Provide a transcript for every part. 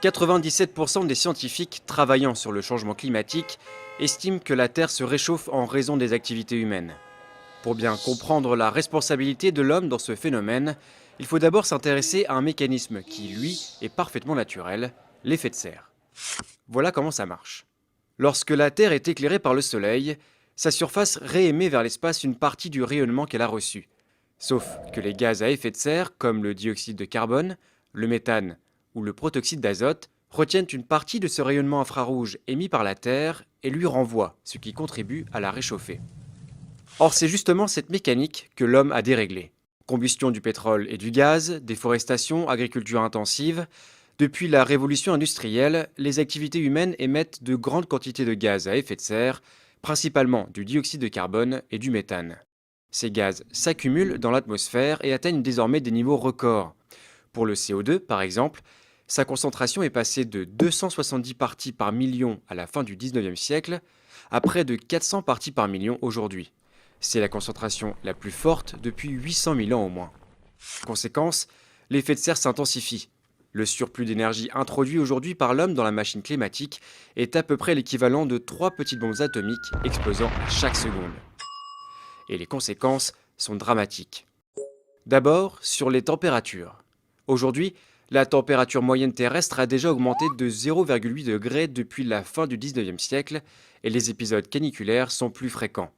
97% des scientifiques travaillant sur le changement climatique estiment que la Terre se réchauffe en raison des activités humaines. Pour bien comprendre la responsabilité de l'homme dans ce phénomène, il faut d'abord s'intéresser à un mécanisme qui, lui, est parfaitement naturel, l'effet de serre. Voilà comment ça marche. Lorsque la Terre est éclairée par le Soleil, sa surface réémet vers l'espace une partie du rayonnement qu'elle a reçu. Sauf que les gaz à effet de serre, comme le dioxyde de carbone, le méthane ou le protoxyde d'azote, retiennent une partie de ce rayonnement infrarouge émis par la Terre et lui renvoient, ce qui contribue à la réchauffer. Or, c'est justement cette mécanique que l'homme a déréglée. Combustion du pétrole et du gaz, déforestation, agriculture intensive. Depuis la révolution industrielle, les activités humaines émettent de grandes quantités de gaz à effet de serre, principalement du dioxyde de carbone et du méthane. Ces gaz s'accumulent dans l'atmosphère et atteignent désormais des niveaux records. Pour le CO2, par exemple, sa concentration est passée de 270 parties par million à la fin du 19e siècle à près de 400 parties par million aujourd'hui. C'est la concentration la plus forte depuis 800 000 ans au moins. Conséquence, l'effet de serre s'intensifie. Le surplus d'énergie introduit aujourd'hui par l'homme dans la machine climatique est à peu près l'équivalent de 3 petites bombes atomiques explosant à chaque seconde. Et les conséquences sont dramatiques. D'abord, sur les températures. Aujourd'hui, la température moyenne terrestre a déjà augmenté de 0,8 degrés depuis la fin du 19e siècle et les épisodes caniculaires sont plus fréquents.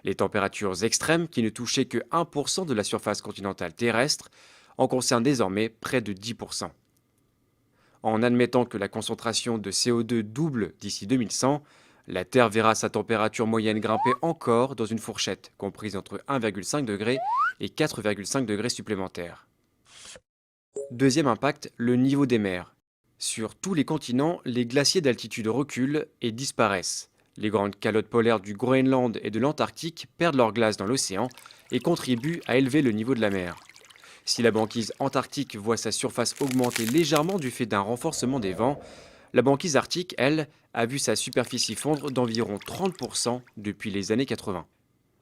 Les températures extrêmes, qui ne touchaient que 1% de la surface continentale terrestre, en concernent désormais près de 10%. En admettant que la concentration de CO2 double d'ici 2100, la Terre verra sa température moyenne grimper encore dans une fourchette comprise entre 1,5 degré et 4,5 degrés supplémentaires. Deuxième impact, le niveau des mers. Sur tous les continents, les glaciers d'altitude reculent et disparaissent. Les grandes calottes polaires du Groenland et de l'Antarctique perdent leur glace dans l'océan et contribuent à élever le niveau de la mer. Si la banquise antarctique voit sa surface augmenter légèrement du fait d'un renforcement des vents, la banquise arctique, elle, a vu sa superficie fondre d'environ 30% depuis les années 80.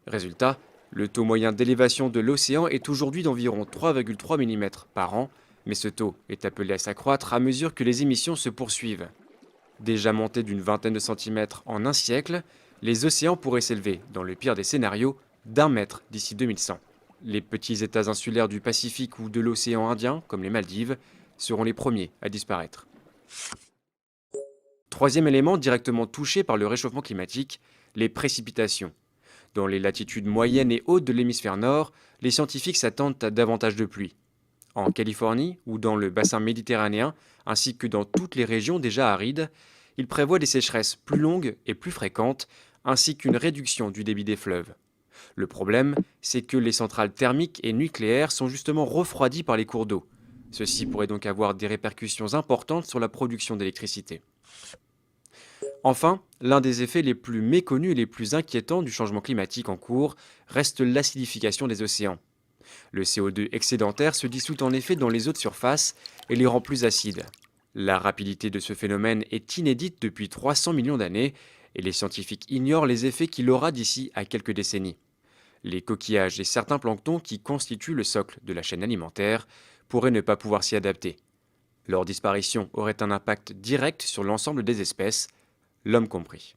Résultat, le taux moyen d'élévation de l'océan est aujourd'hui d'environ 3,3 mm par an, mais ce taux est appelé à s'accroître à mesure que les émissions se poursuivent. Déjà montés d'une vingtaine de centimètres en un siècle, les océans pourraient s'élever, dans le pire des scénarios, d'1 mètre d'ici 2100. Les petits États insulaires du Pacifique ou de l'océan Indien, comme les Maldives, seront les premiers à disparaître. Troisième élément directement touché par le réchauffement climatique, les précipitations. Dans les latitudes moyennes et hautes de l'hémisphère nord, les scientifiques s'attendent à davantage de pluie. En Californie ou dans le bassin méditerranéen, ainsi que dans toutes les régions déjà arides, ils prévoient des sécheresses plus longues et plus fréquentes, ainsi qu'une réduction du débit des fleuves. Le problème, c'est que les centrales thermiques et nucléaires sont justement refroidies par les cours d'eau. Ceci pourrait donc avoir des répercussions importantes sur la production d'électricité. Enfin, l'un des effets les plus méconnus et les plus inquiétants du changement climatique en cours reste l'acidification des océans. Le CO2 excédentaire se dissout en effet dans les eaux de surface et les rend plus acides. La rapidité de ce phénomène est inédite depuis 300 millions d'années et les scientifiques ignorent les effets qu'il aura d'ici à quelques décennies. Les coquillages et certains planctons qui constituent le socle de la chaîne alimentaire pourraient ne pas pouvoir s'y adapter. Leur disparition aurait un impact direct sur l'ensemble des espèces, l'homme compris.